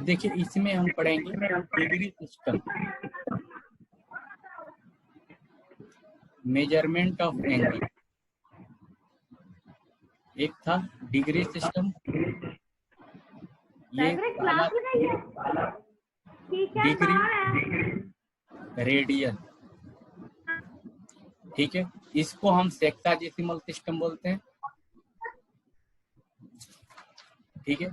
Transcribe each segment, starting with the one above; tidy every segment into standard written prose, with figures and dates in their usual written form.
अब देखिए इसमें हम पढ़ेंगे degree system, measurement of angle. एक था डिग्री सिस्टम, ये वाला डिग्री रेडियन, ठीक है। इसको हम सेक्साडेसिमल सिस्टम बोलते हैं, ठीक है,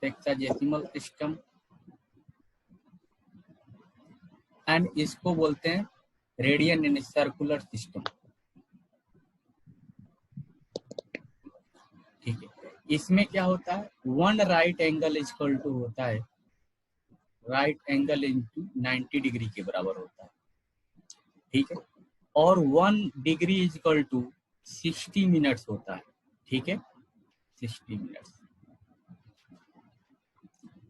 सेक्साडेसिमल सिस्टम। एंड इसको बोलते हैं रेडियन इन सर्कुलर सिस्टम, ठीक है। इसमें क्या होता है, one right angle equal to होता है, राइट एंगल इंटू 90 डिग्री के बराबर होता है, ठीक है। और 1 डिग्री इक्वल टू 60 मिनट्स होता है, ठीक है, 60 मिनट्स,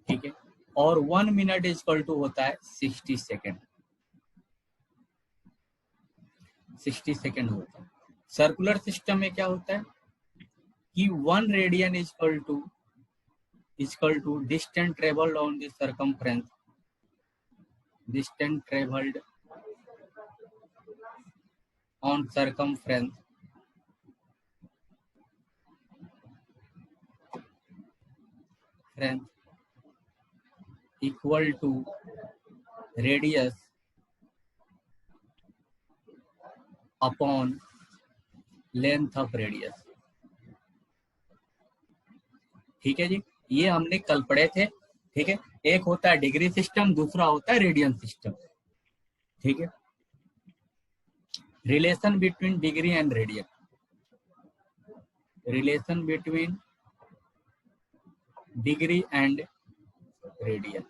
ठीक है। और 1 मिनट इक्वल टू होता है 60 सेकेंड, 60 सेकेंड होता है। सर्कुलर सिस्टम में क्या होता है कि 1 radian equal to distance travelled on the circumference, distance travelled on circumference equal to radius upon length of radius, ठीक है जी। ये हमने कल पढ़े थे, ठीक है। एक होता है डिग्री सिस्टम, दूसरा होता है रेडियन सिस्टम, ठीक है। Relation between degree and radian, relation between degree and radian.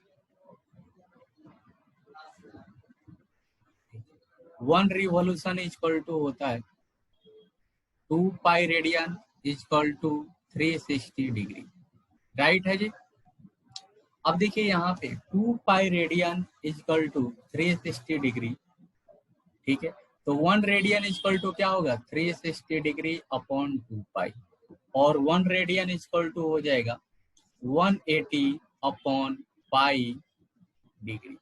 1 revolution equal to होता है 2 pi radian equal to 360 degree, right है जी। अब देखिए यहाँ पे 2 pi radian equal to 360 degree, ठीक है। तो 1 रेडियन इक्वल टू क्या होगा, 360 डिग्री अपॉन 2 पाई, और 1 रेडियन इक्वल टू हो जाएगा 180 अपॉन पाई डिग्री।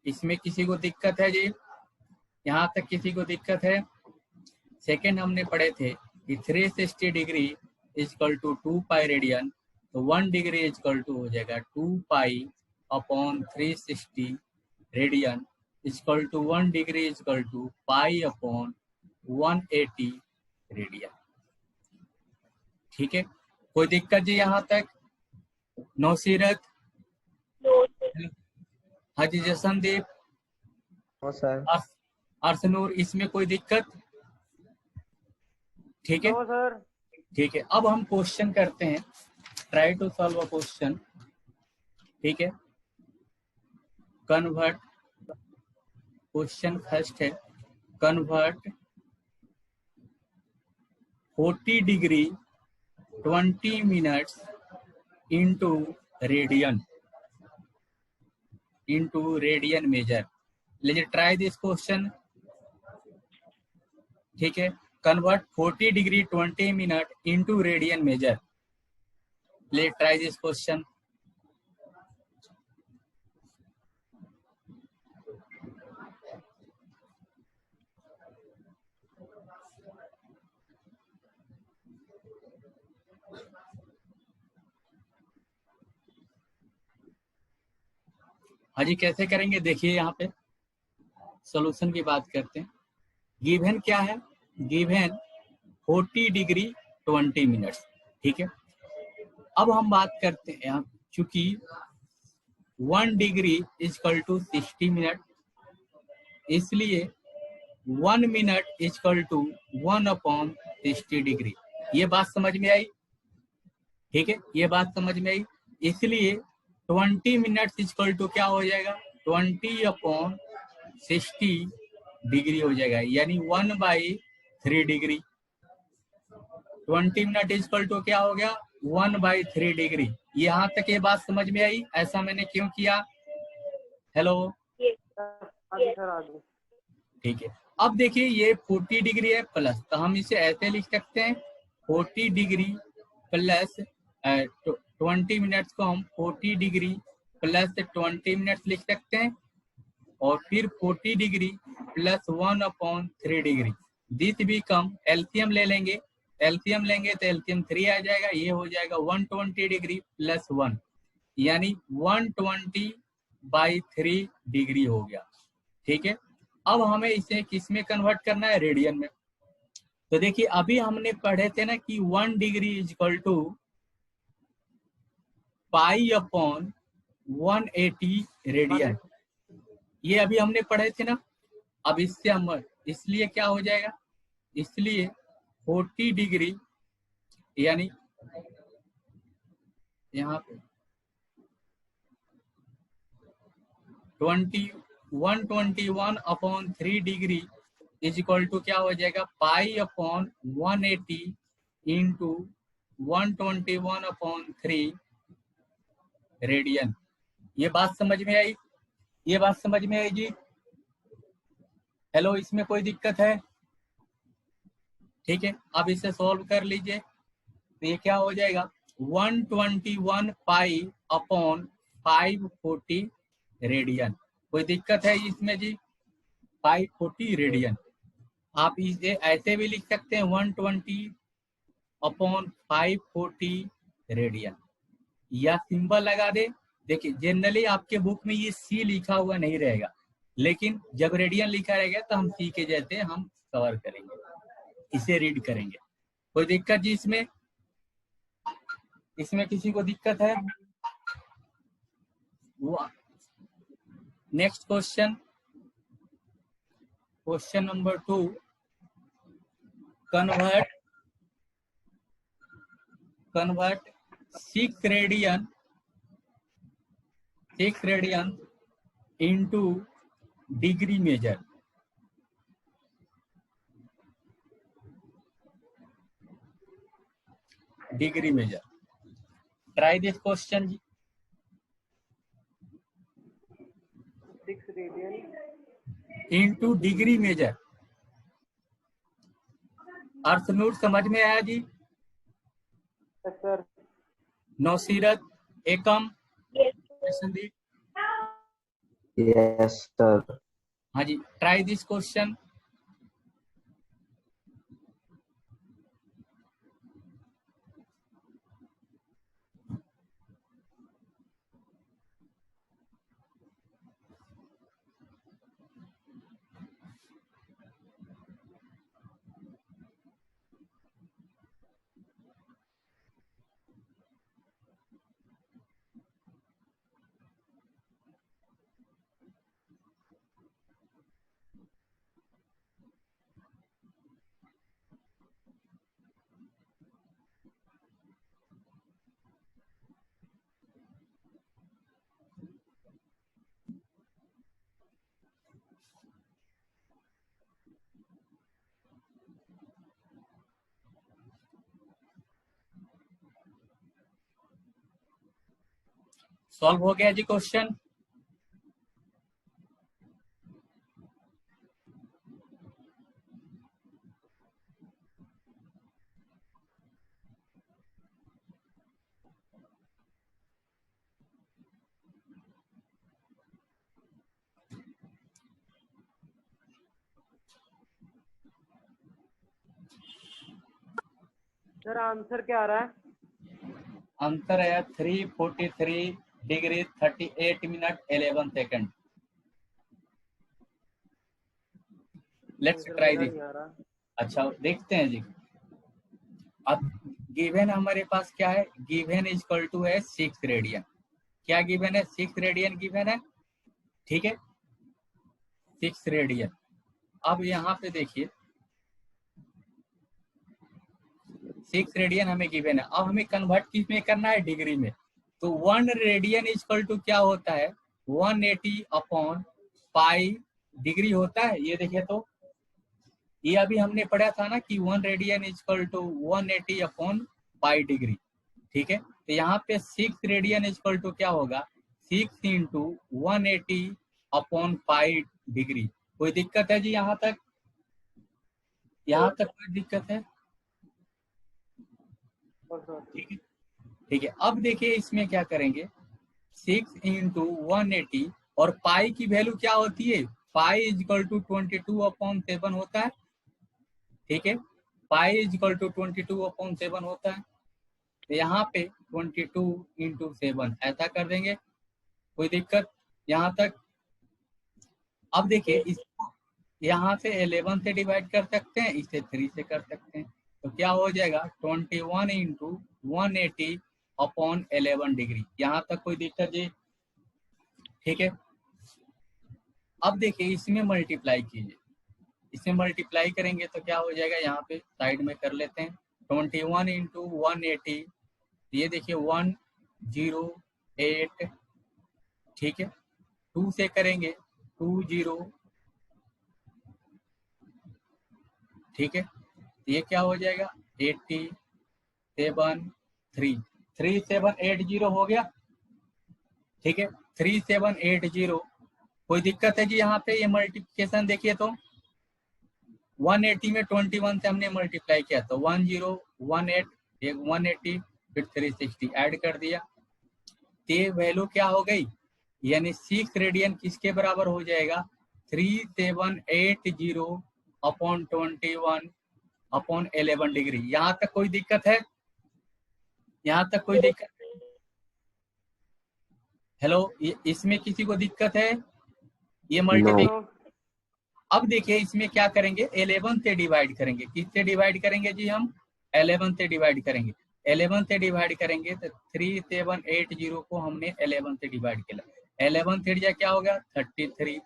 इसमें किसी को दिक्कत है जी, यहाँ तक किसी को दिक्कत है? सेकेंड हमने पढ़े थे कि 360 degree equal to 2 pi radian, तो 1 डिग्री इक्वल टू हो जाएगा 2 pi upon 360 radian equal to 1 degree equal to pi upon 180 radian, ठीक है। कोई दिक्कत जी यहाँ तक? नौसीरत, हाजी जसनदीप, अर्सनूर, इसमें कोई दिक्कत? ठीक है सर, ठीक है। अब हम क्वेश्चन करते हैं, try to solve a question, ठीक है। कन्वर्ट, क्वेश्चन फर्स्ट है, convert 40 degree 20 minutes into radian measure. Let's try this question, ठीक है। Convert 40 degree 20 minute into radian measure. Let's try this question. Haji कैसे करेंगे, देखिए यहाँ पे सॉल्यूशन की बात करते हैं। गिवन क्या है, गिवन 40 डिग्री 20 मिनट्स, ठीक है। अब हम बात करते हैं, चूंकि 1 डिग्री इक्वल टू 60 मिनट, इसलिए 1 minute equal to 1 upon 60 degree. ये बात समझ में आई, ठीक है, ये बात समझ में आई। इसलिए 20 मिनट इक्वल टू क्या हो जाएगा, 20 अपॉन 60 डिग्री हो जाएगा, यानी 1/3 डिग्री। 20 मिनट इक्वल टू क्या हो गया, 1/3 डिग्री। यहाँ तक ये बात समझ में आई, ऐसा मैंने क्यों किया? हेलो, ठीक है। अब देखिए ये 40 डिग्री है प्लस, तो हम इसे ऐसे लिख सकते हैं 40 डिग्री प्लस 20 मिनट्स को हम 40 डिग्री प्लस 20 मिनट्स लिख सकते हैं, और फिर 40 degree plus 1/3 degree. This become, LCM ले लेंगे, एलसीएम लेंगे तो एलसीएम 3 आ जाएगा, ये हो जाएगा 120 डिग्री प्लस 1, यानी 120/3 डिग्री हो गया। ठीक है, अब हमें इसे किस में कन्वर्ट करना है, रेडियन में। तो देखिए अभी हमने पढ़े थे ना कि 1 degree is equal to π/180 radian, ये अभी हमने पढ़े थे ना। अब इससे हम, इसलिए क्या हो जाएगा, इसलिए 40 डिग्री यानी यहाँ पे 121/3 डिग्री इज इक्वल टू क्या हो जाएगा, π/180 इंटू 121/3 रेडियन। ये बात समझ में आई, ये बात समझ में आई जी? हेलो, इसमें कोई दिक्कत है? ठीक है, अब इसे सॉल्व कर लीजिए, तो ये क्या हो जाएगा, 121 π/540 रेडियन। कोई दिक्कत है इसमें जी? 540 रेडियन। आप इसे ऐसे भी लिख सकते हैं 120/540 रेडियन, या सिंबल लगा दे। देखिए जनरली आपके बुक में ये सी लिखा हुआ नहीं रहेगा, लेकिन जब रेडियन लिखा रहेगा तो हम सी के जैसे हम कवर करेंगे, इसे रीड करेंगे। कोई दिक्कत जी इसमें? इसमें किसी को दिक्कत है? Next question, question number 2, convert 6 radian into degree measure. Degree measure, try this question जी। 6 रेडियन इंटू डिग्री मेजर। अर्थनूर समझ में आया जी? सर। नौसीरत, एकम, संदीप? Yes sir. हाँ जी, ट्राई दिस क्वेश्चन। सॉल्व हो गया जी क्वेश्चन? सर आंसर क्या आ रहा है? आंसर है 343 degree 38 minute 11 second. Let's try this. अच्छा देखते हैं जी। अब गिवन हमारे पास क्या है, गिवन इज इक्वल टू है 6 रेडियन। क्या गिवन है, 6 रेडियन गिवन है। ठीक है, 6 रेडियन। अब यहाँ पे देखिए 6 रेडियन हमें गिवन है। अब हमें कन्वर्ट किस में करना है, डिग्री में। तो 1 रेडियन इज इक्वल टू क्या होता है, 180/π डिग्री होता है। ये देखिए, तो ये अभी हमने पढ़ा था ना कि 1 radian is equal to 180/π degree. ठीक है, तो यहाँ पे 6 रेडियन इज इक्वल टू क्या होगा, 6 इंटू 180/π डिग्री। कोई दिक्कत है जी यहाँ तक? यहाँ तक कोई दिक्कत है? ठीक है, ठीक है, अब देखिए इसमें क्या करेंगे, 6 इंटू 180 और पाई की वैल्यू क्या होती है, पाई इज इक्वल टू 22/7 होता है। ठीक है, पाई इज इक्वल टू 22/7 होता है। तो यहाँ पे 22 इंटू 7 ऐसा कर देंगे, कोई दिक्कत यहाँ तक। अब देखिए इस यहाँ से 11 से डिवाइड कर सकते हैं, इसे 3 से कर सकते हैं, तो क्या हो जाएगा 21 इंटू 180/11 डिग्री। यहाँ तक कोई दिक्कत जी? ठीक है, अब देखिए इसमें मल्टीप्लाई कीजिए, इसमें मल्टीप्लाई करेंगे तो क्या हो जाएगा, यहाँ पे साइड में कर लेते हैं, 21 इंटू 180, ये देखिए 108। ठीक है, 2 से करेंगे 20। ठीक है, ये क्या हो जाएगा 3780 हो गया। ठीक है, 3780। कोई दिक्कत है जी यहाँ पे? ये मल्टीप्लिकेशन देखिए तो 180 में 21 से हमने मल्टीप्लाई किया तो 1018, 180 फिर 360 ऐड कर दिया, ये वैल्यू क्या हो गई, यानी 6 रेडियन किसके बराबर हो जाएगा, 3780/21/11 डिग्री। यहाँ तक कोई दिक्कत है? यहाँ तक कोई दिक्कत? हेलो, इसमें किसी को दिक्कत है? ये मल्टीप्लिकेशन नो। अब देखिए इसमें क्या करेंगे, 11 से डिवाइड करेंगे, किससे डिवाइड करेंगे जी, हम 11 से डिवाइड करेंगे। 11 से डिवाइड करेंगे तो 3780 को हमने 11 से डिवाइड किया, 11 थ्री जा क्या होगा 33,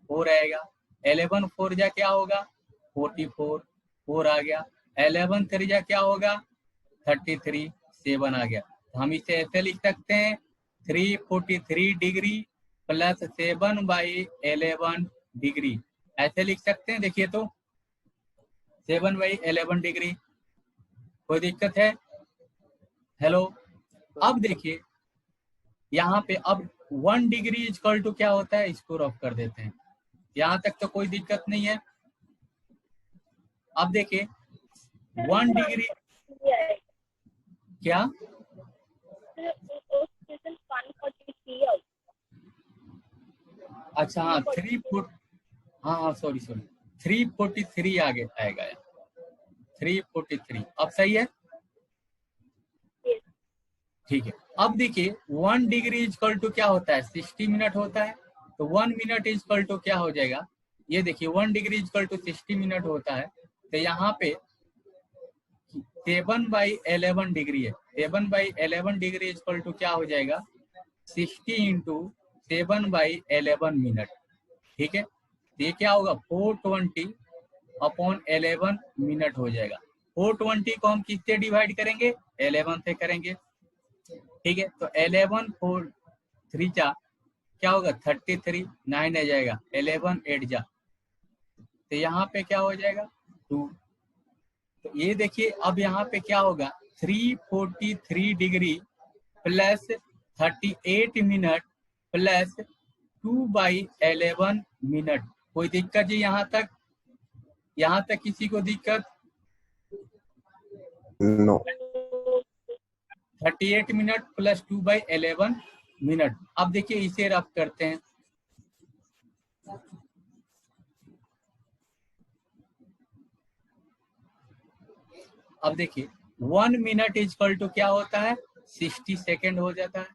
4 आएगा, 11 फोर जा क्या होगा 44, 4 आ गया, 11 थ्री जा क्या होगा 33, 7 आ गया। तो हम इसे ऐसे लिख सकते हैं 343 डिग्री प्लस 7/11 डिग्री, ऐसे लिख सकते हैं। देखिए तो 7/11 डिग्री, कोई दिक्कत है? हेलो, अब देखिए यहाँ पे अब 1 डिग्री इक्वल टू क्या होता है, इसको रफ कर देते हैं, यहाँ तक तो कोई दिक्कत नहीं है। अब देखिए 1 डिग्री क्या, अच्छा हाँ 3 फुट, हाँ हाँ सॉरी 343 आगे आएगा, 343 अब सही है। ठीक है, अब देखिए 1 डिग्री इक्वल टू क्या होता है 60 मिनट होता है, तो 1 मिनट इक्वल टू क्या हो जाएगा, ये देखिए 1 डिग्री इक्वल टू 60 मिनट होता है, तो यहाँ पे 7/11 डिग्री है, 7/11 डिग्री इक्वल टू क्या हो जाएगा 60 इंटू 7/11 मिनट। ठीक है, ये क्या होगा 420/11 मिनट हो जाएगा। 420 को हम किससे डिवाइड करेंगे, 11 से करेंगे। ठीक है, तो 11 4 3 जा क्या होगा 33, 9 आ जाएगा, 11 8 जा, तो यहाँ पे क्या हो जाएगा 2। तो ये देखिए अब यहाँ पे क्या होगा 343 degree plus 38 minute plus 2/11 minute. कोई दिक्कत जी यहाँ तक? यहाँ तक किसी को दिक्कत? नो। 38 minute plus 2/11 minute. अब देखिए इसे रफ करते हैं, अब देखिए 1 मिनट इक्वल टू क्या होता है 60 सेकेंड हो जाता है,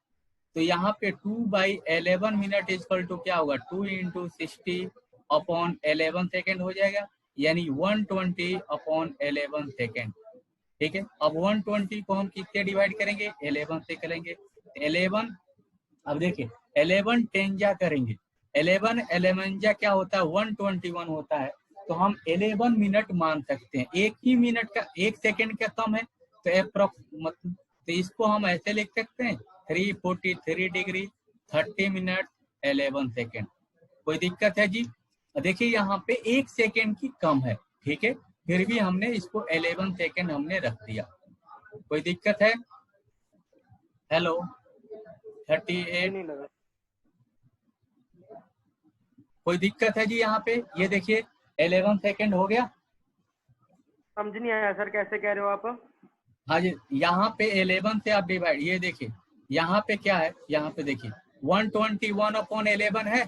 तो यहाँ पे 2/11 मिनट इक्वल टू क्या होगा 2 इंटू 60/11 सेकेंड हो जाएगा, यानी 120/11 सेकेंड। ठीक है, अब 120 को हम किससे डिवाइड करेंगे 11 से करेंगे, 11 अब देखिए 11 10 जा करेंगे, 11 11 जा क्या होता है 121 होता है, तो हम 11 मिनट मान सकते हैं, एक ही मिनट का 1 सेकेंड का कम है, तो अप्रोक्स मतलब तो इसको हम ऐसे लिख सकते हैं 343 डिग्री 30 मिनट 11 सेकेंड। कोई दिक्कत है जी? देखिए यहाँ पे 1 सेकेंड की कम है, ठीक है, फिर भी हमने इसको 11 सेकेंड हमने रख दिया। कोई दिक्कत है? हेलो 38, नहीं लगा। कोई दिक्कत है जी यहाँ पे? ये देखिए 11 सेकेंड हो गया। समझ नहीं आया सर, कैसे कह रहे हो आप? हाँ जी, यहाँ पे 11 से आप डिवाइड, ये देखिए यहाँ पे क्या है, यहाँ पे देखिए 121/11 है,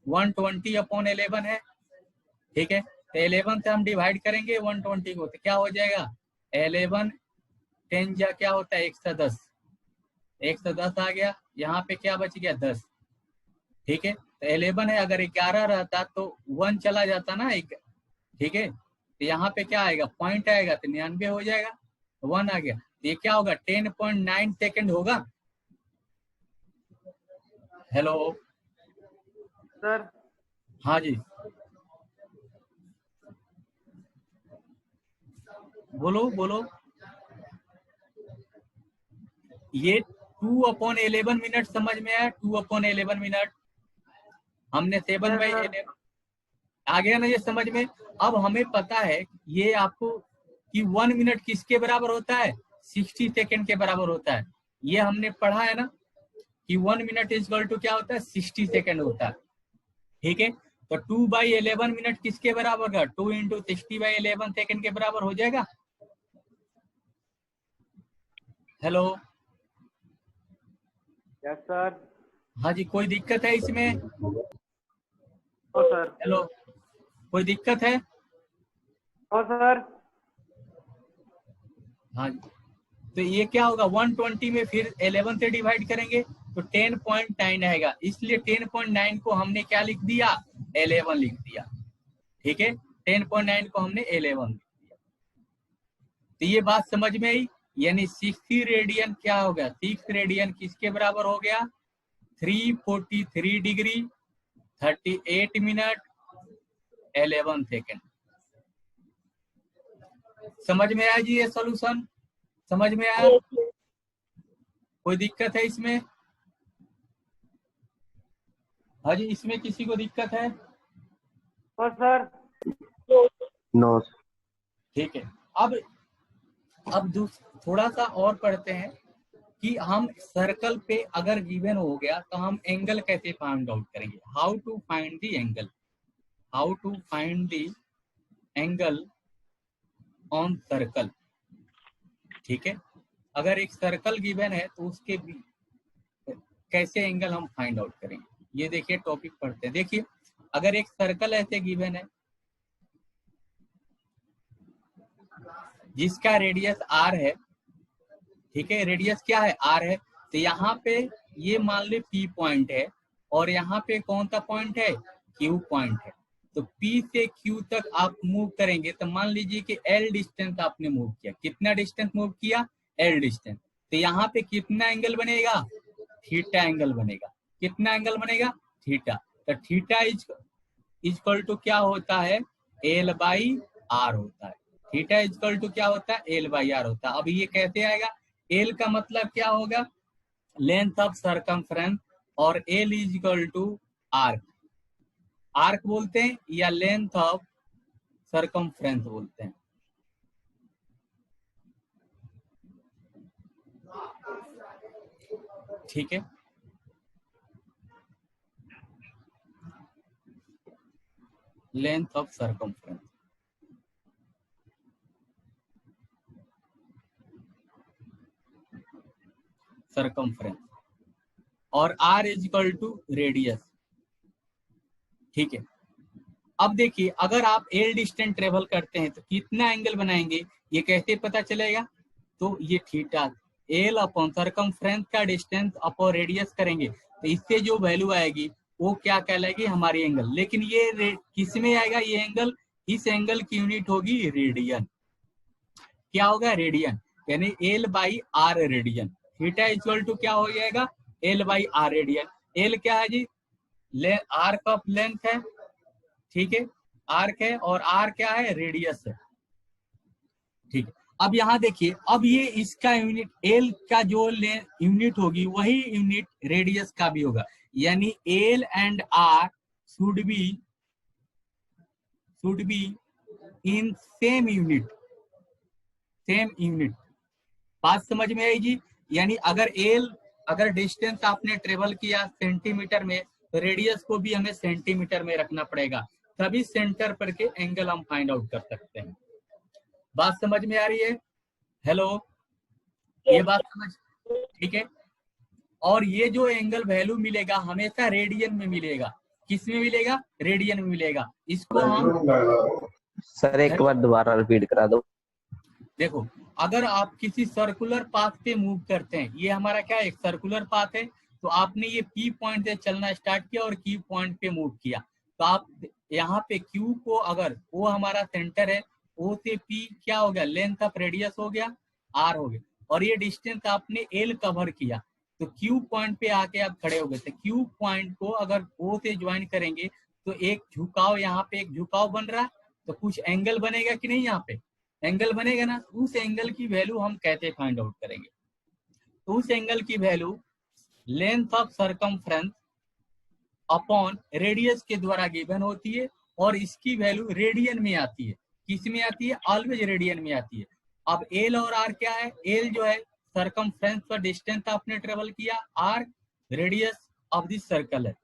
120/11 है, ठीक है। तो 11 से हम डिवाइड करेंगे 120 को, तो क्या हो जाएगा 11 10 जा क्या होता है 110, 110 आ गया, यहाँ पे क्या बच गया 10, ठीक है। तो 11 है, अगर 11 रहता तो 1 चला जाता ना एक, ठीक है। तो यहाँ पे क्या आएगा पॉइंट आएगा तो 99 हो जाएगा, 1 आ गया, तो ये क्या होगा 10.9 सेकेंड होगा। हेलो, सर हाँ जी, बोलो बोलो। ये 2/11 समझ में आया, 2/11 हमने 7/11 आ गया ना ये समझ में। अब हमें पता है ये आपको कि 1 मिनट किसके बराबर होता है, 60 सेकेंड के बराबर होता है, ये हमने पढ़ा है ना कि 1 मिनट इक्वल टू क्या होता है 60 सेकेंड होता है, ठीक है। तो 2/11 किसके बराबर होगा, 2 इंटू 60/11 सेकेंड के बराबर हो जाएगा। Hello, yes sir. हाँ जी, कोई दिक्कत है इसमें। ओ सर। हेलो, कोई दिक्कत है। ओ सर। हाँ जी, तो ये क्या होगा 120 में फिर 11 से डिवाइड करेंगे तो 10.9 आएगा, इसलिए 10.9 को हमने क्या लिख दिया 11 लिख दिया, ठीक है। 10.9 को हमने 11 लिख दिया। तो ये बात समझ में आई, यानी 60 रेडियन क्या हो गया, 6 रेडियन किसके बराबर हो गया 343 डिग्री 38 मिनट 11 सेकेंड। समझ में आया जी ये सॉल्यूशन, समझ में आया, कोई दिक्कत है इसमें। हाँ जी, इसमें किसी को दिक्कत है। ओ सर। नो। ठीक है, अब थोड़ा सा और पढ़ते हैं कि हम सर्कल पे अगर गिवन हो गया तो हम एंगल कैसे फाइंड आउट करेंगे, how to find the angle, how to find the angle on circle, ठीक है। अगर एक सर्कल गिवन है तो उसके कैसे एंगल हम फाइंड आउट करेंगे, ये देखिए टॉपिक पढ़ते हैं। देखिए अगर एक सर्कल ऐसे गिवन है जिसका रेडियस आर है, ठीक है, रेडियस क्या है आर है, तो यहाँ पे ये मान ली पी पॉइंट है और यहाँ पे कौन सा पॉइंट है क्यू पॉइंट है। तो पी से क्यू तक आप मूव करेंगे तो मान लीजिए कि एल डिस्टेंस आपने मूव किया, कितना डिस्टेंस मूव किया एल डिस्टेंस, तो यहाँ पे कितना एंगल बनेगा थीटा एंगल बनेगा, कितना एंगल बनेगा थीटा। तो थीटा इक्वल टू क्या होता है एल बाई आर होता है, थीटा इक्वल टू क्या होता है एल बाई आर होता है। अब ये कैसे आएगा, एल का मतलब क्या होगा लेंथ ऑफ सर्कमफ्रेंस और L is equal to arc, arc बोलते हैं या लेंथ ऑफ सर्कमफ्रेंस बोलते हैं। ठीक है, लेंथ ऑफ सर्कमफ्रेंस, सर्कमफ्रेंस और R is equal to radius, ठीक है। अब देखिए अगर आप एल डिस्टेंस ट्रेवल करते हैं तो कितना एंगल बनाएंगे, ये कैसे पता चलेगा, तो ये थीटा एल अपॉन सर्कमफ्रेंस का डिस्टेंस अपॉन रेडियस करेंगे तो इससे जो वैल्यू आएगी वो क्या कहलाएगी हमारी एंगल। लेकिन ये किस में आएगा ये एंगल, इस एंगल की यूनिट होगी रेडियन, क्या होगा रेडियन, यानी L by R radian. Theta equal to क्या हो जाएगा L by R radian. L क्या है जी आर्क ऑफ लेंथ है, ठीक है, आर्क है और आर क्या है रेडियस है, ठीक है। अब यहाँ देखिए अब ये इसका यूनिट एल का जो यूनिट होगी वही यूनिट रेडियस का भी होगा, यानी L and R should be in same unit, same unit. बात समझ में आई जी, यानी अगर डिस्टेंस आपने ट्रेवल किया सेंटीमीटर में तो रेडियस को भी हमें सेंटीमीटर में रखना पड़ेगा, तभी सेंटर पर के एंगल हम फाइंड आउट कर सकते हैं। बात समझ में आ रही है। हेलो, ये बात समझ, ठीक है। और ये जो एंगल वैल्यू मिलेगा हमेशा रेडियन में मिलेगा। किस में मिलेगा? रेडियन में मिलेगा। इसको हम सर एक बार दोबारा रिपीट करा दो। देखो, अगर आप किसी सर्कुलर पाथ पे मूव करते हैं, ये हमारा क्या है, एक सर्कुलर पाथ है, तो आपने ये P पॉइंट से चलना स्टार्ट किया और Q पॉइंट पे मूव किया, तो आप यहाँ पे Q को, अगर वो हमारा सेंटर है, O से P क्या हो गया, लेंथ ऑफ रेडियस हो गया, R हो गया, और ये डिस्टेंस आपने L कवर किया, तो Q पॉइंट पे आके आप खड़े हो गए। तो Q पॉइंट को अगर O से ज्वाइन करेंगे तो एक झुकाव, यहाँ पे एक झुकाव बन रहा है, तो कुछ एंगल बनेगा कि नहीं, यहाँ पे एंगल बनेगा ना। उस एंगल की वैल्यू हम कैसे फाइंड आउट करेंगे? तो उस एंगल की value length of circumference upon radius के द्वारा गिवन होती है, और इसकी वैल्यू रेडियन में आती है। किस में आती है? ऑलवेज रेडियन में आती है। अब एल और आर क्या है? एल जो है सरकमफ्रेंस पर डिस्टेंस आपने ट्रेवल किया, R radius of this circle है।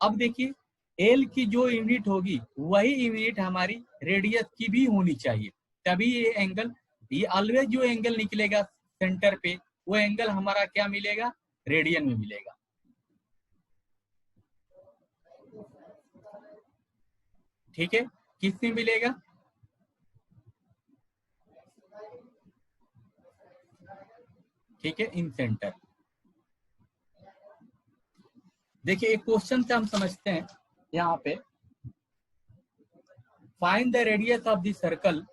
अब देखिए, एल की जो यूनिट होगी वही यूनिट हमारी रेडियस की भी होनी चाहिए, तभी ये एंगल, ये ऑलवेज जो एंगल निकलेगा सेंटर पे, वो एंगल हमारा क्या मिलेगा? रेडियन में मिलेगा। ठीक है, किस में मिलेगा? ठीक है, इन सेंटर। देखिए, एक क्वेश्चन से हम समझते हैं यहाँ पे, find the radius of the circle,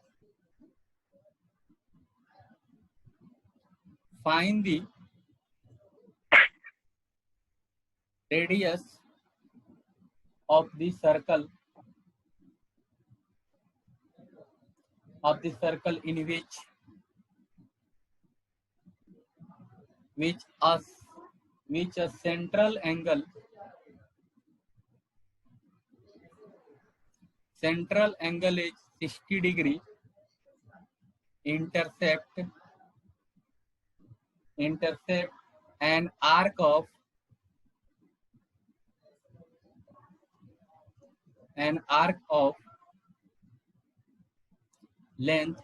find the radius of the circle in which a central angle is 60 degree, intercept an arc of length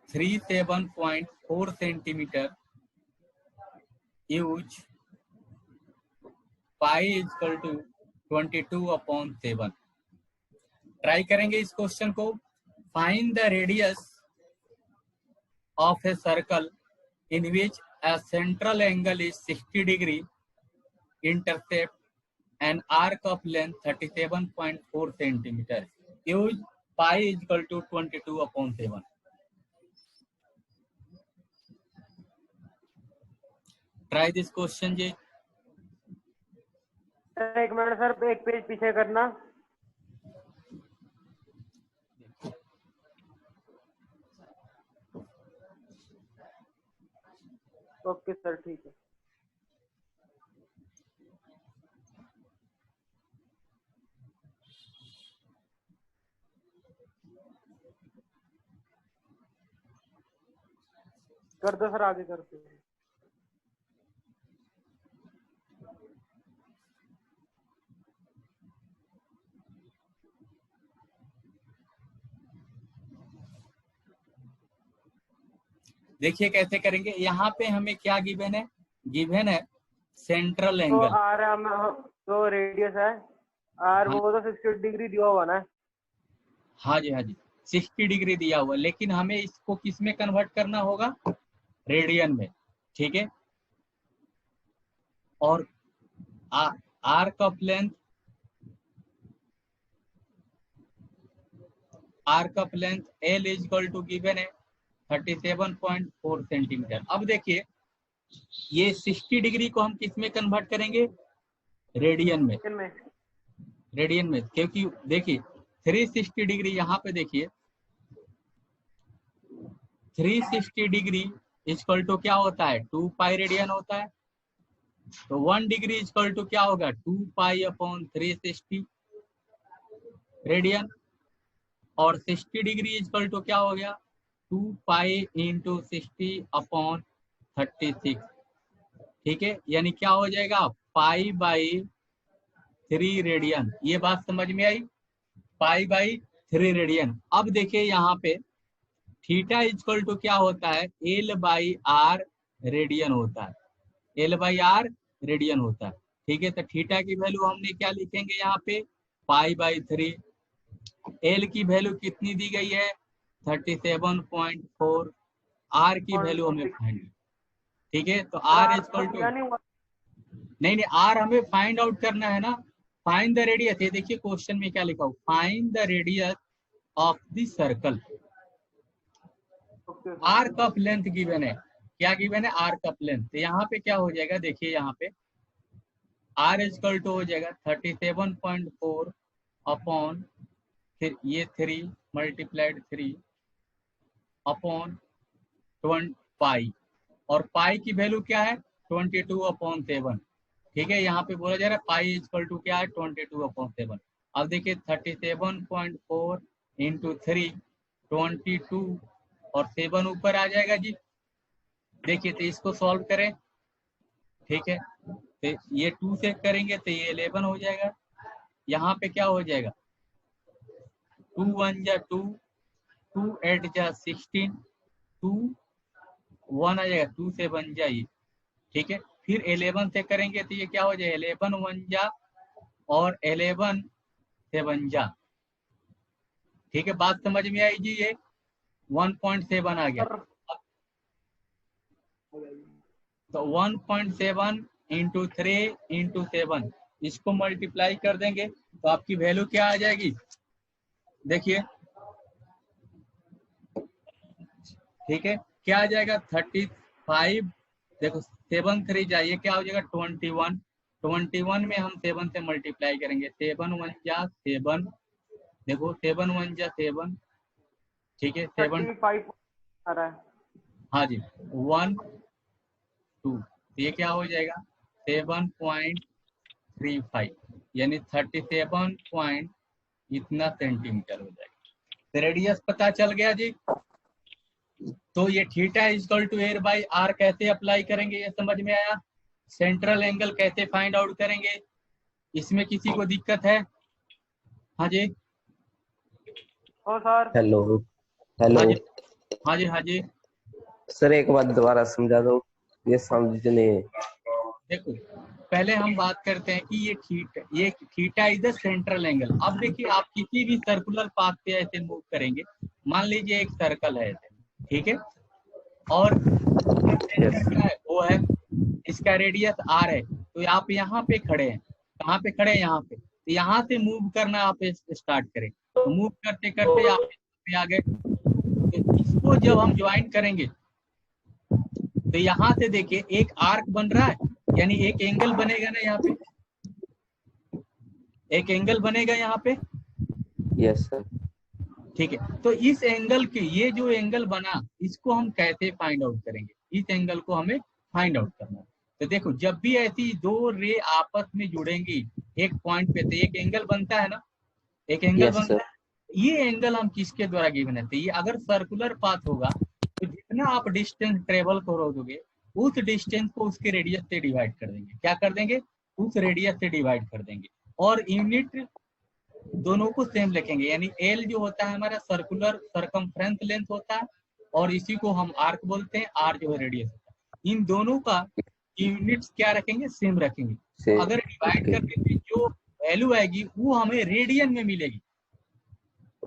37.4 centimeter, use pi is equal to 22/7। Try करेंगे इस question को। Find the radius of a circle in which a central angle is 60 degree, intercept an arc of length 37.4 centimeter, use pi is equal to 22/7। try this question जी। एक minute sir, एक page पीछे करना। Okay sir, ठीक है। कर दो sir, आगे कर दो। देखिए कैसे करेंगे। यहाँ पे हमें क्या गिवन है? गिवन है सेंट्रल तो एंगल। आर तो रेडियस है आर, हाँ, वो तो 60 डिग्री दिया हुआ ना। हाँ जी, हाँ जी, 60 डिग्री दिया हुआ, लेकिन हमें इसको किस में कन्वर्ट करना होगा? रेडियन में। ठीक है, और arc of length L is equal to given है 37.4 सेंटीमीटर। अब देखिए, ये 60 डिग्री को हम किस में कन्वर्ट करेंगे? रेडियन में। रेडियन में, क्योंकि देखिए 360 डिग्री, यहाँ पे देखिए 360 डिग्री इक्वल टू क्या होता है? 2 पाई रेडियन होता है। तो 1 डिग्री इक्वल टू क्या होगा? 2 पाई अपॉन 360 रेडियन, और 60 डिग्री इक्वल टू क्या हो गया? 2 पाई इंटू 60 अपॉन 36। ठीक है, यानी क्या हो जाएगा? Pi by 3 radian. ये बात समझ में आई? Pi by 3 radian. अब देखिए यहाँ पे थीटा इक्वल टू क्या होता है, एल बाई आर रेडियन होता है, एल बाई आर रेडियन होता है। ठीक है, तो थीटा की वैल्यू हमने क्या लिखेंगे यहाँ पे, पाई बाई 3। एल की वैल्यू कितनी दी गई है, 37.4। आर की वैल्यू हमें फाइंड, ठीक है, तो आर इक्वल टू, नहीं नहीं, आर हमें फाइंड आउट करना है ना। फाइंड द रेडियस, ये देखिए क्वेश्चन में क्या लिखा हो, find the radius of the circle. R कप लेंथ गिवन है, क्या गिवन है, आर कप लेंथ। तो यहाँ पे क्या हो जाएगा, देखिए यहाँ पे आर इक्वल टू हो जाएगा 37.4 अपॉन, फिर ये 3 मल्टीप्लाइड 3 अपॉन 20 पाई, और पाई की वैल्यू क्या है 22/7। ठीक है, यहाँ पे बोला जा रहा है पाई इक्वल टू क्या है 22/7। अब देखिए 37.4 इंटू 3 22 और 7 ऊपर आ जाएगा जी। देखिए तो इसको सॉल्व करें, ठीक है, तो ये 2 से करेंगे तो ये 11 हो जाएगा। यहाँ पे क्या हो जाएगा, 2 1 जा 2, 2 8 जा 16, 2 1 आ जाएगा, 2 से 1 जाइए, ठीक है। फिर 11 से करेंगे तो ये क्या हो जाएगा, 11 1 जा और 11 7 जा। ठीक है, बात समझ में आई जी, ये 1.7 आ गया। तो 1.7 इंटू 3 इंटू 7, इसको मल्टीप्लाई कर देंगे तो आपकी वैल्यू क्या आ जाएगी, देखिए, ठीक है, क्या आ जाएगा 35। देखो 7 3 जाइए, क्या हो जाएगा 21। 21 में हम 7 से मल्टीप्लाई करेंगे, 7 1 जा 7, देखो 7 1 जा 7, ठीक है, 7 आ रहा है। हाँ जी 1 2, ये क्या हो जाएगा 7.35, यानी 37 पॉइंट इतना सेंटीमीटर हो जाएगा। तो रेडियस पता चल गया जी। तो ये theta equal to L by R कैसे अप्लाई करेंगे, ये समझ में आया। सेंट्रल एंगल कैसे फाइंड आउट करेंगे, इसमें किसी को दिक्कत है, हाँ जी, ओ सर, हेलो हेलो हाँ जी, हाँ जी, हाँ जी। सर एक बात दोबारा समझा दो, ये समझने। देखो पहले हम बात करते हैं कि ये theta is the central angle. अब देखिए आप किसी भी सर्कुलर पाथ पे ऐसे मूव करेंगे, मान लीजिए एक सर्कल है ऐसे, ठीक है, और सेंटर क्या है, वो है, इसका रेडियस आर है, तो आप यहाँ पे खड़े हैं, कहाँ पे खड़े हैं, यहाँ पे, तो यहाँ से मूव करना आप स्टार्ट करें, तो मूव करते करते आप पे आ गए। तो इसको जब हम ज्वाइन करेंगे तो यहाँ से देखिए एक आर्क बन रहा है, यानी एक एंगल बनेगा ना यहाँ पे, एक एंगल बनेगा यहाँ पे, यस सर। ठीक है। तो इस एंगल के, ये जो एंगल बना, इसको हम कैसे फाइंड आउट करेंगे, इस एंगल को हमें फाइंड आउट करना है। तो देखो जब भी ऐसी दो रे आपस में जुड़ेंगी एक पॉइंट पे, तो एक एंगल बनता है ना, एक एंगल यस बनता सर। है। ये एंगल हम किसके द्वारा गिवन है, तो ये अगर सर्कुलर पाथ होगा तो जितना आप डिस्टेंस ट्रेवल करोगे उस डिस्टेंस को उसके रेडियस से डिवाइड कर देंगे, क्या कर देंगे, उस रेडियस से डिवाइड कर देंगे, और यूनिट दोनों को सेम लिखेंगे। यानी एल जो होता है हमारा सर्कुलर सरकमफ्रेंस लेंथ होता है, और इसी को हम आर्क बोलते हैं, आर जो है रेडियस होता है। इन दोनों का यूनिट्स क्या रखेंगे, सेम रखेंगे। तो अगर डिवाइड करने में जो वैल्यू आएगी वो हमें रेडियन में मिलेगी,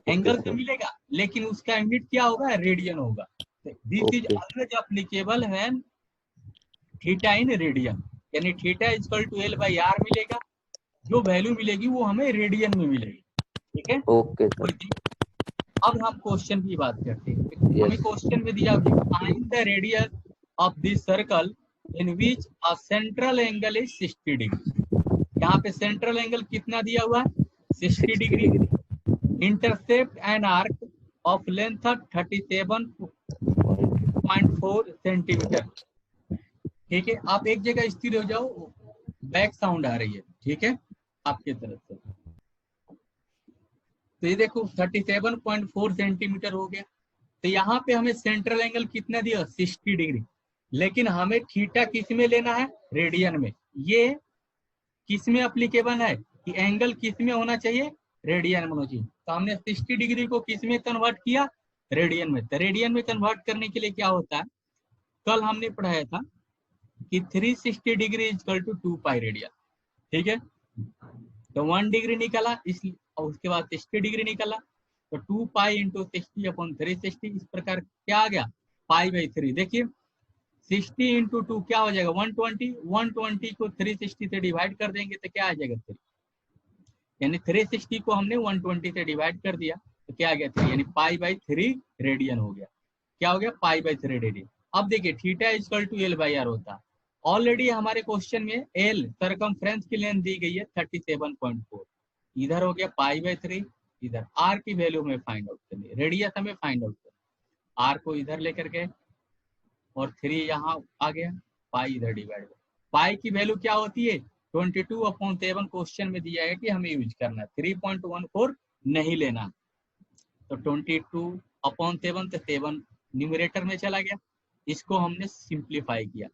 एंगल से मिलेगा, लेकिन उसका यूनिट क्या होगा, रेडियन होगा। This is always applicable when theta in radian, यानी theta equal to L by R मिलेगा, जो वैल्यू मिलेगी वो हमें रेडियन में मिलेगी, ठीक है। Okay sir. अब हम क्वेश्चन की बात करते हैं। हमें क्वेश्चन में दिया find the radius of this circle in which a central angle is 60 degree. यहाँ पे सेंट्रल एंगल कितना दिया हुआ है, 60 degree. Intercept an arc of length of 37.4 centimetre. ठीक है, आप एक जगह स्थिर हो जाओ, बैक साउंड आ रही है, ठीक है, आपके तरफ से। तो ये देखो 37.4 सेंटीमीटर हो गया। तो यहाँ पे हमें सेंट्रल एंगल कितना दिया, 60 डिग्री, लेकिन हमें थीटा किस में लेना है, रेडियन में। ये किस में अप्लीकेबल है कि एंगल किस में होना चाहिए, रेडियन में होना चाहिए। तो हमने 60 डिग्री को किस में कन्वर्ट किया, रेडियन में। तो रेडियन में कन्वर्ट करने के लिए क्या होता है, कल हमने पढ़ाया था कि 360 degree equal to 2 pi radian, ठीक है। तो 1 डिग्री निकला, इसलिए और उसके बाद 60 डिग्री निकला, तो 2 पाई इंटू 60 अपॉन 360, इस प्रकार क्या आ गया, पाई बाई 3। देखिए 60 इंटू 2 क्या हो जाएगा, 120, 120 को 360 से डिवाइड कर देंगे तो क्या आ जाएगा 3, यानी 360 को हमने 120 से डिवाइड कर दिया तो क्या आ गया 3, यानी पाई बाई 3 रेडियन हो गया। क्या हो गया, पाई बाई 3 रेडियन। अब देखिए theta equal to L by R होता है। ऑलरेडी हमारे क्वेश्चन में एल सरकमफ्रेंस की लेंथ दी गई है 37.4, इधर हो गया पाई बाई 3, इधर आर की वैल्यू में फाइंड आउट करनी है, रेडियस हमें फाइंड आउट करना, आर को इधर लेकर गए और 3 यहाँ आ गया, पाई इधर डिवाइड, पाई की वैल्यू क्या होती है 22/7, क्वेश्चन में दिया है कि हमें यूज करना 3.14 नहीं लेना, तो 22/7 तो 7 न्यूमरेटर में चला गया, इसको हमने सिंप्लीफाई किया,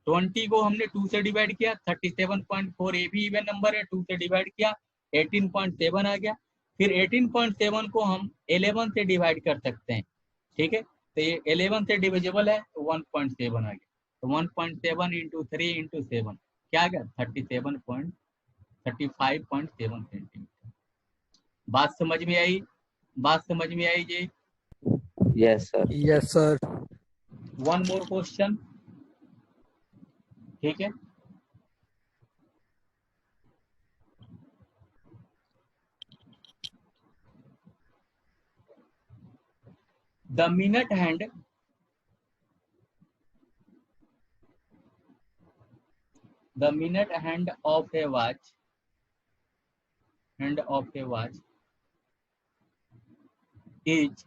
20 को हमने 2 से डिवाइड किया, 37.4 ये भी इवन नंबर है, 2 से डिवाइड किया 18.7 आ गया, फिर 18.7 को हम 11 से डिवाइड कर सकते हैं, ठीक है, तो ये 11 से डिविजिबल है तो 1.7 आ गया, तो 1.7 इंटू 3 इंटू 7 क्या आ गया 35.7 सेंटीमीटर। बात समझ में आई, बात समझ में आई जी। Yes sir. Yes sir. One more question, ठीक है। The minute hand of a watch is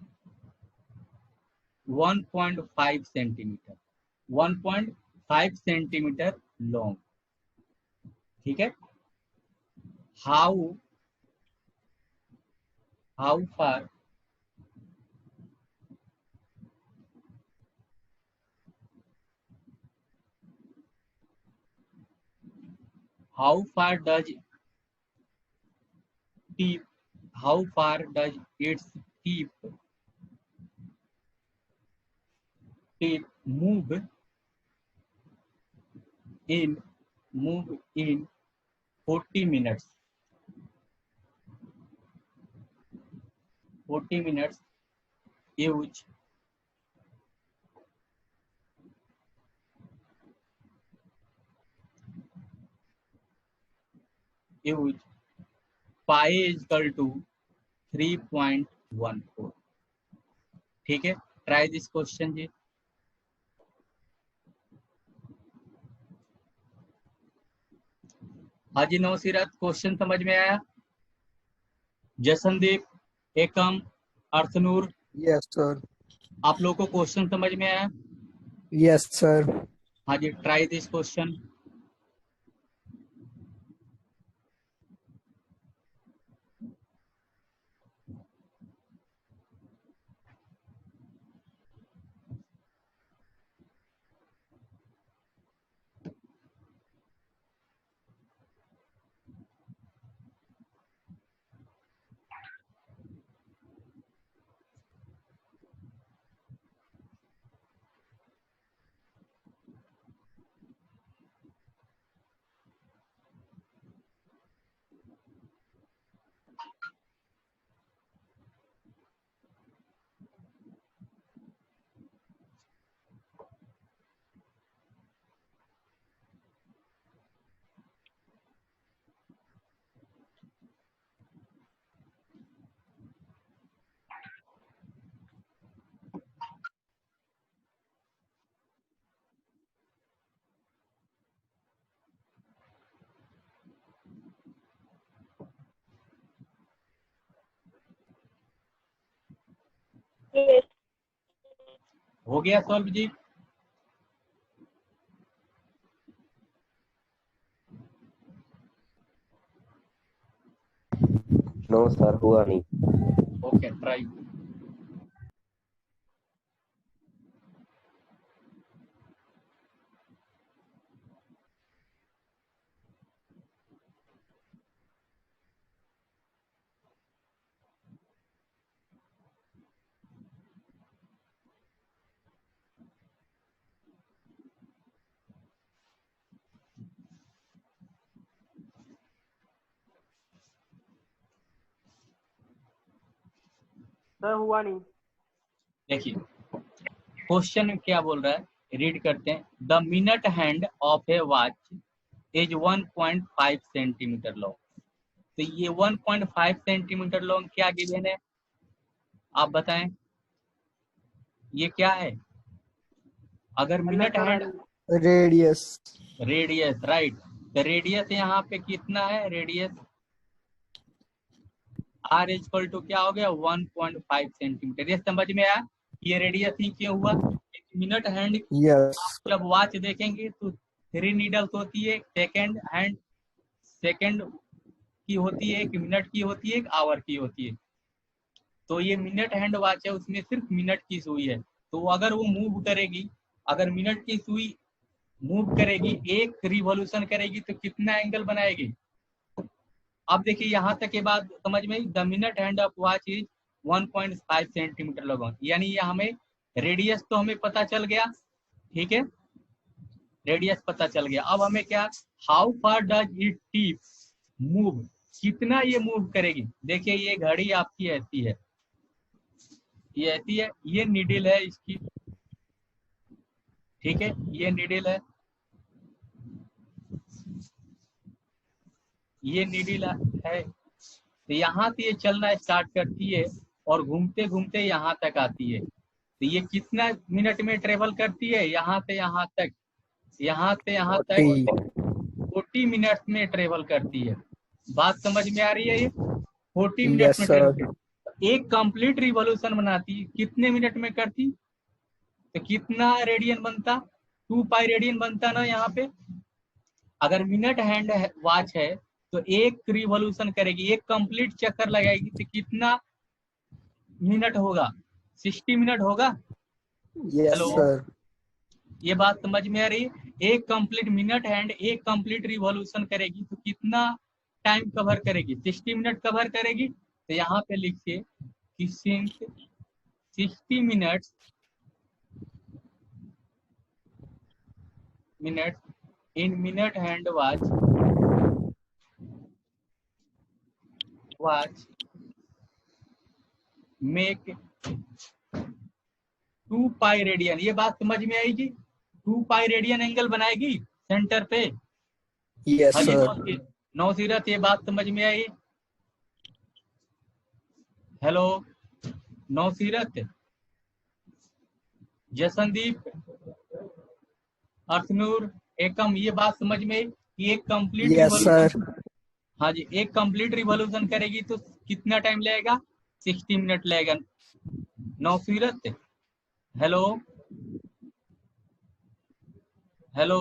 1.5 centimetre, 1.5 centimetre long, ठीक है। How far does tip how far does its tip move in 40 minutes, 40 minutes use pi is equal to 3.14, ठीक है। Try this question जी। Haji Nausirat question समझ में आया? जसनदीप, एकम, अर्थनूर, yes sir. आप लोगों को क्वेश्चन समझ में आया? Yes sir. हाँ जी, ट्राई दिस क्वेश्चन। हो गया सॉल्व जी? नो सर, हुआ नहीं। Okay, try. सर हुआ नहीं। देखिए क्वेश्चन क्या बोल रहा है, रीड करते हैं। The minute hand of A watch is 1.5 centimetre long. तो ये 1.5 सेंटीमीटर लॉन्ग क्या गिवन है, आप बताएं ये क्या है। अगर minute hand radius. Radius, right. तो रेडियस यहाँ पे कितना है, रेडियस आर इक्वल टू क्या हो गया 1.5 सेंटीमीटर। ये समझ में आया ये रेडियस ही क्यों हुआ। Minute hand yes. जब वॉच देखेंगे तो 3 नीडल्स होती है, सेकेंड हैंड सेकेंड की होती है, 1 मिनट की होती है, 1 आवर की होती है। तो ये मिनट हैंड वॉच है, उसमें सिर्फ मिनट की सुई है। तो अगर वो मूव करेगी, अगर मिनट की सुई मूव करेगी, 1 रिवॉल्यूशन करेगी तो कितना एंगल बनाएगी। अब देखिए यहाँ तक के बाद समझ में, the minute hand of watch is 1.5 centimetre long, यानी ये हमें रेडियस तो हमें पता चल गया, ठीक है, रेडियस पता चल गया। अब हमें क्या, how far does it tip move, कितना ये मूव करेगी। देखिए ये घड़ी आपकी ऐसी है, ये ऐसी है, ये नीडल है इसकी, ठीक है, ये नीडल है, ये नीडल है। तो यहाँ से ये चलना स्टार्ट करती है और घूमते घूमते यहाँ तक आती है। तो ये कितना मिनट में ट्रेवल करती है, यहाँ से यहाँ तक, यहाँ से यहाँ तक 40 मिनट्स में ट्रेवल करती है। बात समझ में आ रही है, ये 40 मिनट्स यस में सर। ट्रेवल, एक कंप्लीट रिवॉल्यूशन बनाती है, कितने मिनट में करती, तो कितना रेडियन बनता, 2 पाई रेडियन बनता ना यहाँ पे। अगर मिनट हैंड वॉच है तो 1 रिवॉल्यूशन करेगी, 1 कंप्लीट चक्कर लगाएगी तो कितना मिनट होगा, 60 मिनट होगा। Yes hello, sir. ये बात समझ में आ रही है। 1 complete minute hand 1 complete revolution करेगी तो कितना टाइम कवर करेगी, 60 मिनट कवर करेगी। तो यहाँ पे लिखिए कि since 60 minute in minute hand watch make 2 pi radian. ये बात समझ में आई जी, 2 पाई रेडियन एंगल बनाएगी सेंटर पे। यस हाजी सर। नौसीरत, ये बात समझ में आई। हेलो नौसीरत, जसनदीप, अर्शनूर, एकम, ये बात समझ में आई कि एक कंप्लीट यस सर। रिवॉल्यूशन, हाँ जी, एक कंप्लीट रिवॉल्यूशन करेगी तो कितना टाइम लगेगा, 60 मिनट लगेगा। नौसीरत, हेलो हेलो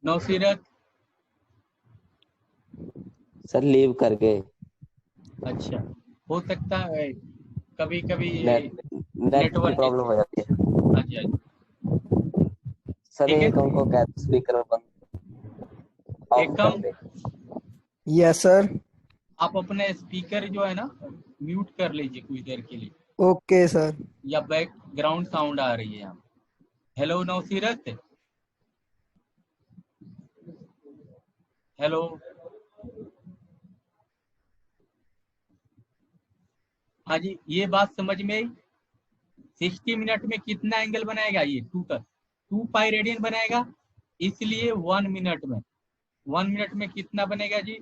नौसीरत, सर लीव कर गए। अच्छा, हो सकता है कभी कभी नेट की नेटवर्क, प्रॉब्लम हो जाती है। हाँ जी, हाँ जी, सर ठीक है। एक हमको क्या स्पीकर बंद ऑफ कर एकम, दे। Yes sir. आप अपने स्पीकर जो है ना म्यूट कर लीजिए कुछ देर के लिए, ओके सर। या बैकग्राउंड साउंड आ रही है यहाँ। हेलो नौसीरत, हेलो, हाँ जी, ये बात समझ में आई। 60 मिनट में कितना एंगल बनाएगा, ये 2 पाई रेडियन बनाएगा, इसलिए 1 मिनट में, 1 मिनट में कितना बनेगा जी,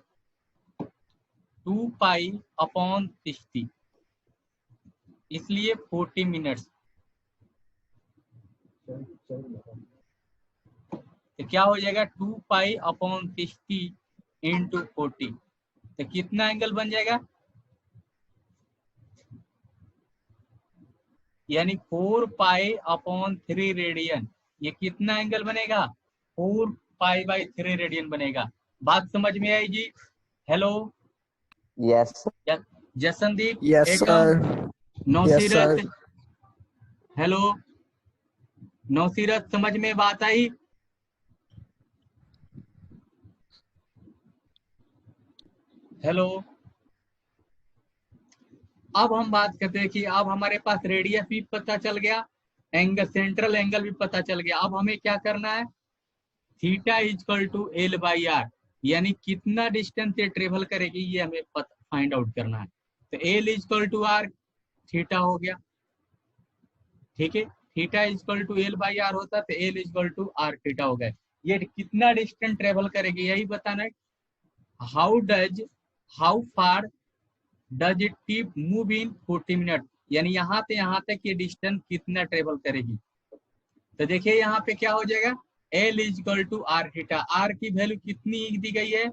2 पाई अपॉन 60, इसलिए 40 मिनट्स। तो क्या हो जाएगा 2 पाई अपॉन 60 इंटू 40, तो कितना एंगल बन जाएगा, यानी 4 पाई अपॉन 3 रेडियन। ये कितना एंगल बनेगा, 4 पाई बाई 3 रेडियन बनेगा। बात समझ में आई जी। Hello yes Jasandeep, yes Ekam, sir. Yes Nausirat, sir. Hello Nausirat, समझ में बात आई। हेलो, अब हम बात करते हैं कि अब हमारे पास रेडियस भी पता चल गया, एंगल, सेंट्रल एंगल भी पता चल गया। अब हमें क्या करना है, theta is equal to L by R, यानी कितना डिस्टेंस ये ट्रेवल करेगी ये हमें फाइंड आउट करना है। तो L is equal to R theta हो गया, ठीक है, theta is equal to L by R होता तो L is equal to R theta हो गया। ये कितना डिस्टेंस ट्रेवल करेगी यही बताना है। How far does it tip move in 40 minute, यानी यहाँ से यहाँ तक ये डिस्टेंस कितना ट्रेवल करेगी। तो देखिए यहाँ पे क्या हो जाएगा, L is equal to R theta, R की वैल्यू कितनी दी गई है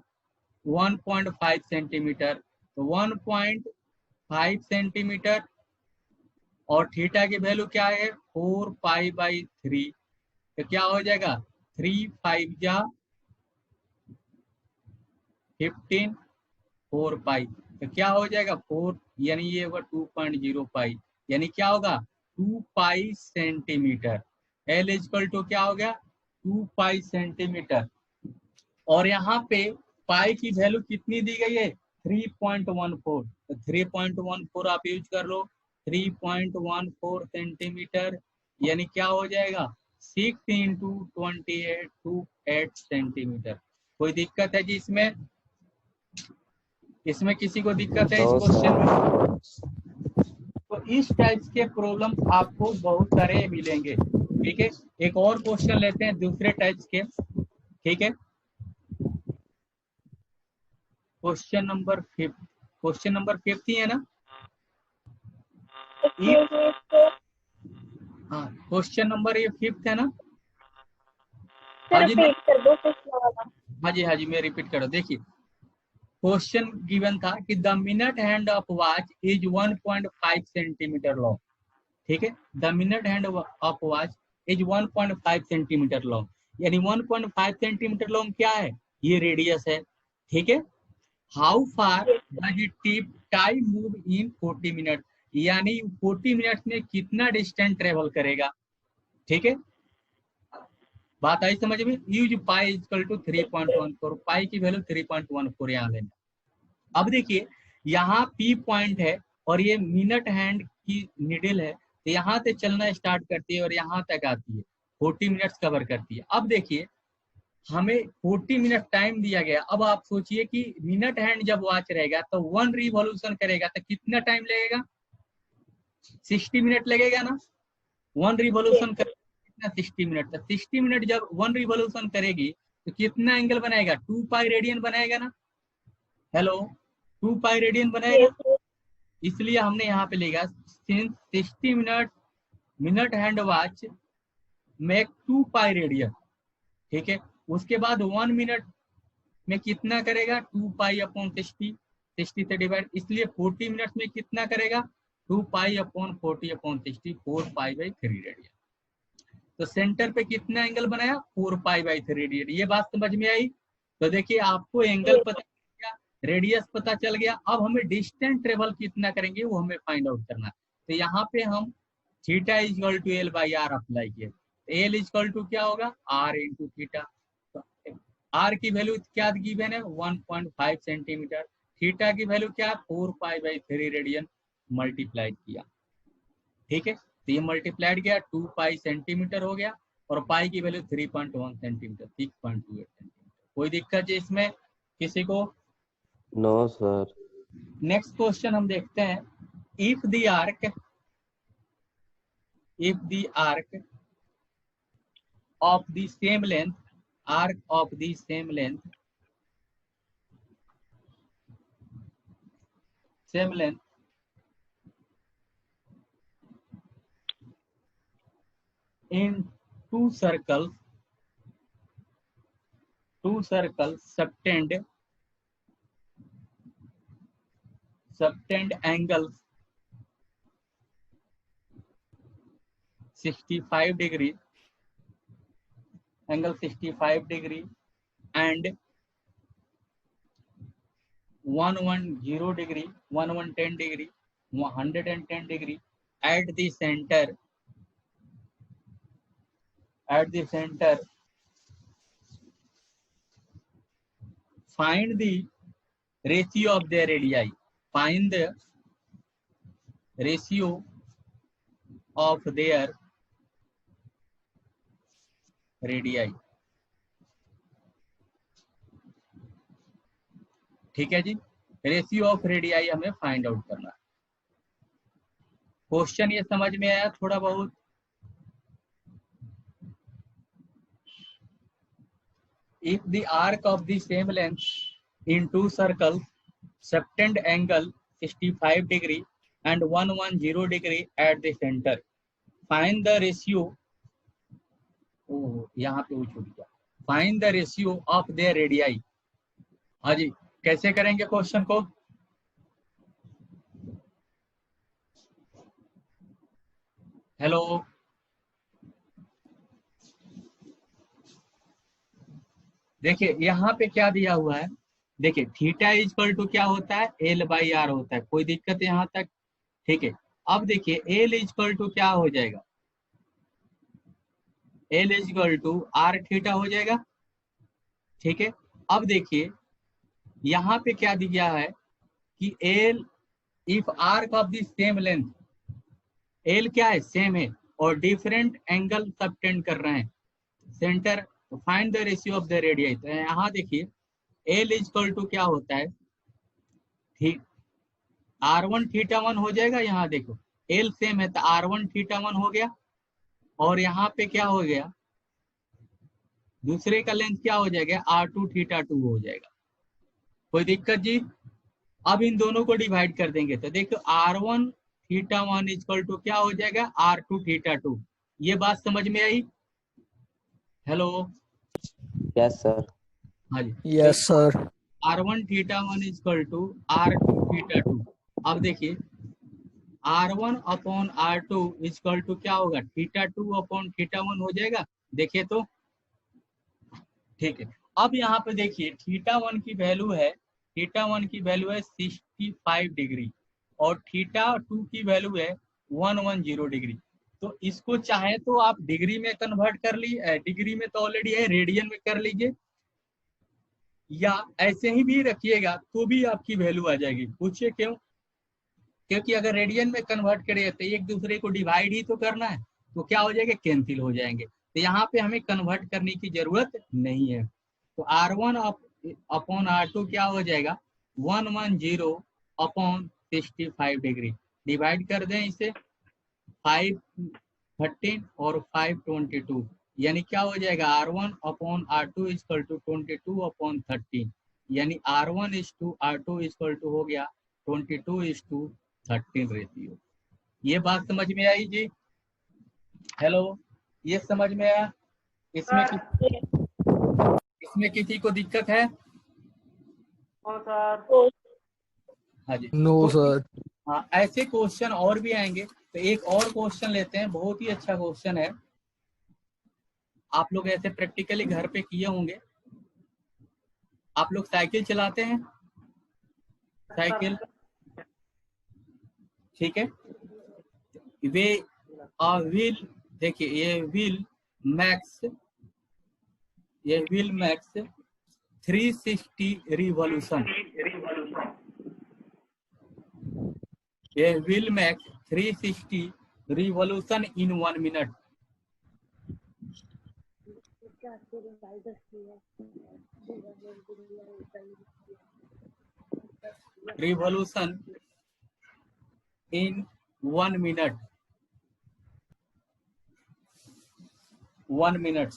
1.5 सेंटीमीटर, तो 1.5 सेंटीमीटर और थीटा की वैल्यू क्या है 4 पाई बाई 3, तो क्या हो जाएगा 3 5 जा 15 4 पाई, तो क्या हो जाएगा 4 यानी ये होगा 2.0 पाई, यानी क्या होगा 2 pi centimetre. L is equal to क्या हो गया 2 पाई सेंटीमीटर, और यहाँ पे पाई की वैल्यू कितनी दी गई है 3.14, तो 3.14 आप यूज कर लो, 3.14 सेंटीमीटर, यानी क्या हो जाएगा 6 इंटू 28 टू 8 सेंटीमीटर। कोई दिक्कत है जी इसमें, इसमें किसी को दिक्कत है इस तो क्वेश्चन में? तो इस टाइप के प्रॉब्लम आपको बहुत सारे मिलेंगे, ठीक है। एक और क्वेश्चन लेते हैं दूसरे टाइप्स के, ठीक है। क्वेश्चन नंबर 5, क्वेश्चन नंबर 5 ही है ना? हाँ, क्वेश्चन नंबर ये 5 है ना? हाँ जी, हाँ जी मैं रिपीट करो। देखिए क्वेश्चन गिवन था कि the minute hand of watch is 1.5 centimetre long, ठीक है, the minute hand of watch is 1.5 centimetre long, यानी 1.5 सेंटीमीटर लॉन्ग क्या है, ये रेडियस है, ठीक है। How far does it tip time move in 40 minute, यानी 40 मिनट में कितना डिस्टेंस ट्रेवल करेगा, ठीक है। बात आई समझ में? यूज पाई इक्वल टू 3.14, पाई की वैल्यू 3.14 यहाँ लेना। अब देखिए यहाँ पी पॉइंट है और ये मिनट हैंड की निडल है, तो यहाँ से चलना स्टार्ट करती है और यहाँ तक आती है, 40 मिनट्स कवर करती है। अब देखिए हमें 40 मिनट टाइम दिया गया, अब आप सोचिए कि मिनट हैंड जब वॉच रहेगा तो 1 रिवॉल्यूशन करेगा तो कितना टाइम लगेगा, 60 मिनट लगेगा ना। 1 रिवॉल्यूशन कितना 60 मिनट, तो 60 मिनट जब 1 रिवॉल्यूशन करेगी तो कितना एंगल बनाएगा 2 पाई रेडियन बनाएगा ना, हेलो 2 पाई रेडियन बनाएगा। इसलिए हमने यहाँ पे लिखा since 60 minute minute hand watch make 2 pi radian, ठीक है। उसके बाद 1 मिनट में कितना करेगा 2 पाई अपॉन 60, 60 से डिवाइड, इसलिए 40 मिनट में कितना करेगा 2 pi upon 40 upon 60, 4 pi by 3 radian. तो सेंटर पे कितना एंगल बनाया 4 पाई बाई 3 रेडियन, ये बात समझ में आई? तो देखिए आपको एंगल पता चल गया, रेडियस पता चल गया, अब हमें डिस्टेंस ट्रेवल कितना करेंगे वो हमें फाइंड आउट करना है। तो यहाँ पे हम theta is equal to L by R apply किए, एल इजक्वल टू क्या होगा आर इंटू थीटा, आर की वैल्यू क्या गिवन है 1.5 सेंटीमीटर, थीटा की वैल्यू क्या है 4 पाई बाई 3 रेडियन, मल्टीप्लाई किया, ठीक है। तो ये मल्टीप्लाइड गया 2 पाई सेंटीमीटर हो गया और पाई की वैल्यू 3.1 सेंटीमीटर, 6.28 सेंटीमीटर। कोई दिक्कत है इसमें किसी को? No sir. नेक्स्ट क्वेश्चन हम देखते हैं, if the arc of the same length arc of the same length in two circles subtend angles 65 degree, angle 65 degree and 110 degree, 110 degree, 110 degree at the center find the ratio of their radii, find the ratio of their radii। ठीक है जी, ratio of radii हमें find out करना है। Question ये समझ में आया थोड़ा बहुत? If the arc of the same length in two circles subtend angle 65 degree and 110 degree at the center, find the ratio, यहाँ पे वो छूट गया, find the ratio of their radii। हाँ जी, कैसे करेंगे क्वेश्चन को? हेलो, देखिए यहाँ पे क्या दिया हुआ है, देखिए थीटा इक्वल टू क्या होता है, एल बाई आर होता है, कोई दिक्कत है यहाँ तक? ठीक है, अब देखिए एल इक्वल टू क्या हो जाएगा, L equal to R theta हो जाएगा। ठीक है, अब देखिए यहाँ पे क्या दिया है कि L if arc of the same length, L क्या है, सेम है, और डिफरेंट एंगल सबटेंड कर रहे हैं centre, find the ratio of the radius. तो यहाँ देखिए एल इक्वल टू क्या होता है, ठीक R1 थीटा 1 हो जाएगा। यहाँ देखो एल सेम है तो R1 थीटा 1 हो गया, और यहाँ पे क्या हो गया, दूसरे का लेंथ क्या हो जाएगा, R2 थीटा 2 हो जाएगा। कोई दिक्कत जी? अब इन दोनों को डिवाइड कर देंगे तो देखो R1 थीटा 1 इक्वल टू क्या हो जाएगा, R2 थीटा 2। ये बात समझ में आई? Hello, yes sir. हाँ जी, yes sir. R1 theta 1 equal to R2 theta 2। अब देखिए R1 upon R2 equal to क्या होगा, थीटा 2 अपॉन थीटा 1 हो जाएगा। देखिए तो ठीक है, अब यहाँ पे देखिए थीटा 1 की वैल्यू है, थीटा 1 की वैल्यू है 65 डिग्री और थीटा 2 की वैल्यू है 110 डिग्री। तो इसको चाहे तो आप डिग्री में कन्वर्ट कर लीजिए, डिग्री में तो ऑलरेडी है, रेडियन में कर लीजिए, या ऐसे ही भी रखिएगा तो भी आपकी वैल्यू आ जाएगी। पूछिए क्यों? क्योंकि अगर रेडियन में कन्वर्ट करें तो एक दूसरे को डिवाइड ही तो करना है, तो क्या हो जाएगा, कैंसिल हो जाएंगे। तो यहाँ पे हमें कन्वर्ट करने की जरूरत नहीं है। तो R1 अपॉन R2 क्या हो जाएगा, 110 अपॉन 65 डिग्री। डिवाइड कर दें इसे, 513 और 522, यानी क्या हो जाएगा, R1 upon R2 equal to 22 upon 13, यानी R1 is to R2 equal to हो गया 22:13 रेशियो। ये बात समझ में आई जी? हेलो, ये समझ में आया? इसमें किसी को दिक्कत है? No sir. हाँ जी, नो सर। हाँ, ऐसे क्वेश्चन और भी आएंगे। तो एक और क्वेश्चन लेते हैं, बहुत ही अच्छा क्वेश्चन है, आप लोग ऐसे प्रैक्टिकली घर पे किए होंगे। आप लोग साइकिल चलाते हैं? साइकिल, ठीक है, वे व्हील, देखिए ये व्हील मैक्स 360 रिवॉल्यूशन, ये wheel max 360 revolution in 1 minute. Revolution in 1 minute, 1 minute.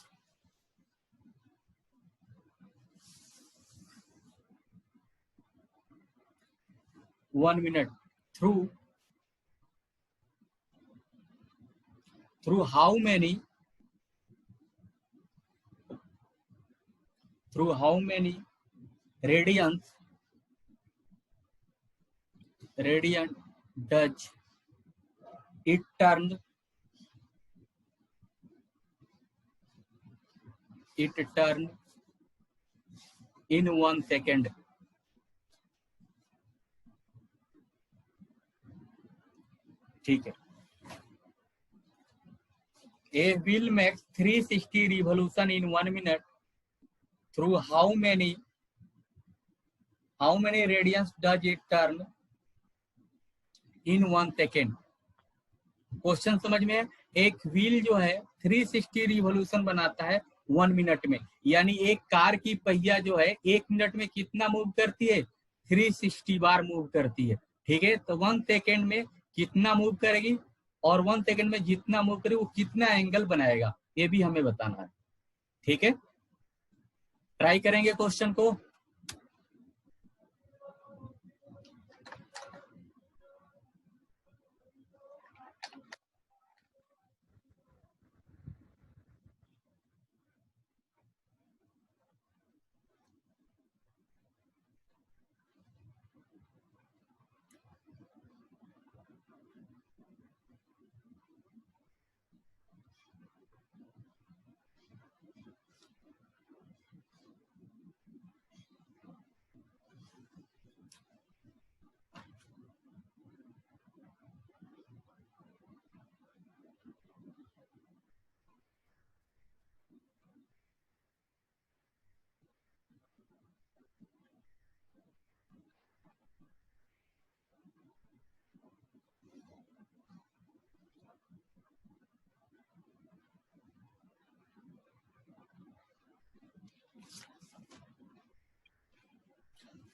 through how many radians does it turn in 1 second? ठीक है, A will make 360 revolution in 1 minute through how many radians does it turn in 1 second? Question समझ में है? एक wheel जो है 360 revolution बनाता है 1 मिनट में, यानी एक कार की पहिया जो है 1 मिनट में कितना मूव करती है, 360 बार मूव करती है। ठीक है, तो 1 सेकेंड में कितना मूव करेगी और 1 सेकेंड में जितना मूव करेगी वो कितना एंगल बनाएगा, ये भी हमें बताना है। ठीक है, ट्राई करेंगे क्वेश्चन को।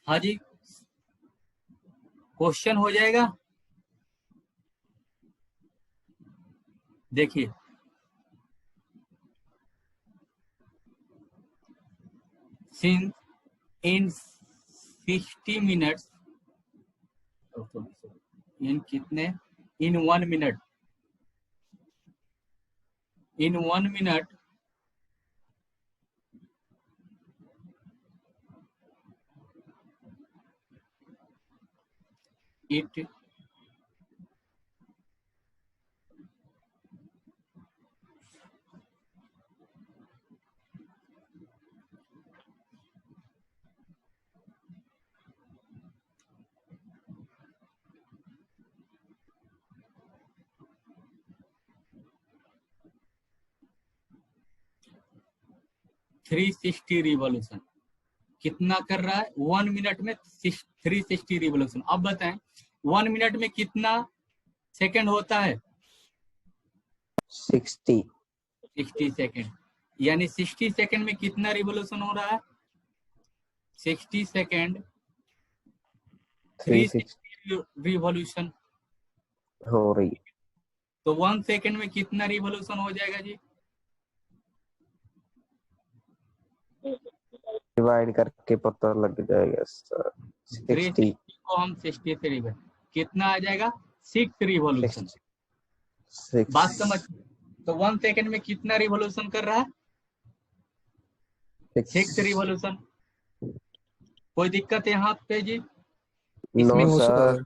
हाँ जी, क्वेश्चन हो जाएगा। देखिए, since in 60 minutes, इन कितने, in 1 minute, in 1 minute it three 360 revolution कितना कर रहा है 1 मिनट में 360 रिवॉल्यूशन। अब बताएं 1 मिनट में कितना सेकंड होता है? 60 60 सेकंड, यानी 60 सेकंड में कितना रिवॉल्यूशन हो रहा है? 60 सेकंड 360 रिवॉल्यूशन हो रही। तो 1 सेकंड में कितना रिवॉल्यूशन हो जाएगा जी? डिवाइड करके पता लग जाएगा सर। 60 को हम 60 से डिवाइड, कितना आ जाएगा? 6 रिवॉल्यूशन। 6 बात समझ, तो 1 सेकंड में कितना रिवॉल्यूशन कर रहा है? 6 रिवॉल्यूशन। कोई दिक्कत है यहाँ पे जी? No no sir. सर।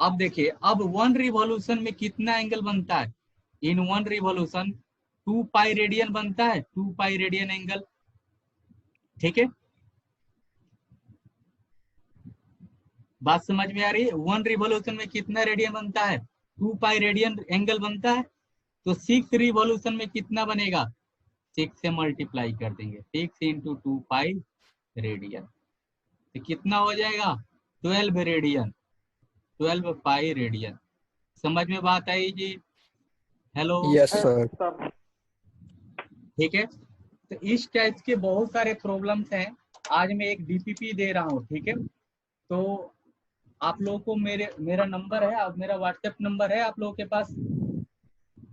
अब देखिए, अब 1 रिवॉल्यूशन में कितना एंगल बनता है? इन 1 रिवॉल्यूशन 2 पाई रेडियन बनता है, 2 पाई रेडियन एंगल। ठीक है, बात समझ में आ रही है? 1 रिवॉल्यूशन में कितना रेडियन बनता है? 2 पाई रेडियन एंगल बनता है। तो 6 रिवॉल्यूशन में कितना बनेगा? 6 से मल्टीप्लाई कर देंगे, 6 इंटू 2 पाई रेडियन, तो कितना हो जाएगा? 12 रेडियन, 12 पाई रेडियन। समझ में बात आई जी? Hello, yes sir. सर ठीक है। तो इस टाइप के बहुत सारे प्रॉब्लम्स हैं। आज मैं एक डीपीपी दे रहा हूँ। ठीक है, तो आप लोगों को मेरा नंबर है, अब मेरा व्हाट्सएप नंबर है आप लोगों के पास?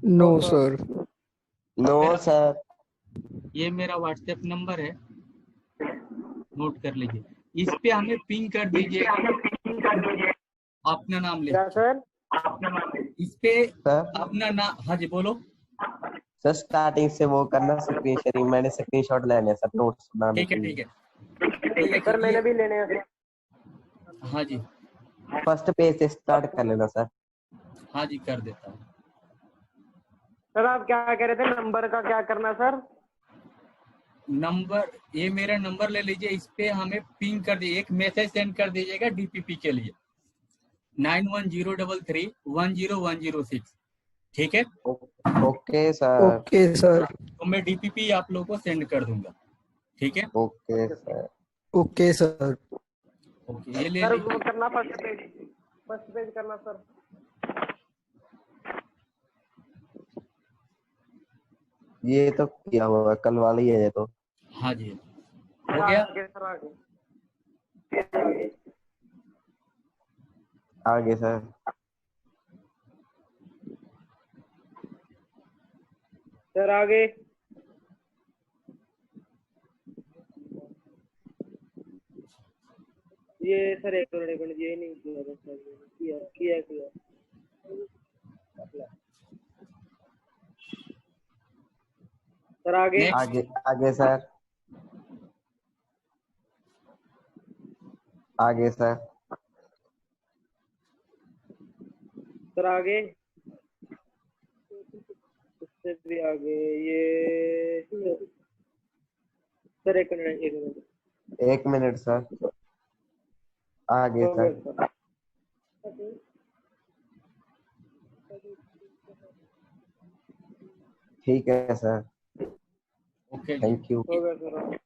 No sir. No sir. ये मेरा व्हाट्सएप नंबर है, नोट कर लीजिए। इस पे हमें पिंग कर दीजिए, अपना नाम क्या लिख, सर? इस पे सर अपना नाम। हाँ जी बोलो। सर स्टार्टिंग से वो करना, स्क्रीन शेयरिंग, मैंने स्क्रीनशॉट लेने सर नोट्स बनाने ठीक है के ठीक लिए। है, तो सर देखिए मैंने भी लेने हैं सर। हाँ जी, फर्स्ट पेज से स्टार्ट कर लेना सर। हाँ जी कर देता हूँ। सर आप क्या कह रहे थे, नंबर का क्या करना सर? नंबर, ये मेरा नंबर ले लीजिए, इस पे हमें पिंग कर दीजिए, एक मैसेज सेंड कर दीजिएगा डीपीपी के लिए 9103310106। ठीक है, ओके सर। Okay sir. तो मैं डीपीपी आप लोगों को सेंड कर दूंगा। ठीक है, okay sir. Okay sir. Okay, ये ले सर लीजिए। वो करना फर्स्ट पेज करना सर। ये तो किया हुआ कल वाला ही है ये तो। हाँ जी, हो गया। आगे सर आगे। आगे सर। सर आगे। ये सर एक मिनट ये नहीं किया था सर, किया। सर आगे। Next. आगे आगे सर। आगे सर। सर आगे। उससे भी आगे ये सर एक मिनट। 1 minute sir. आगे हो गया सर। सर। ठीक है सर। ओके जी। Thank you. हो गया सर।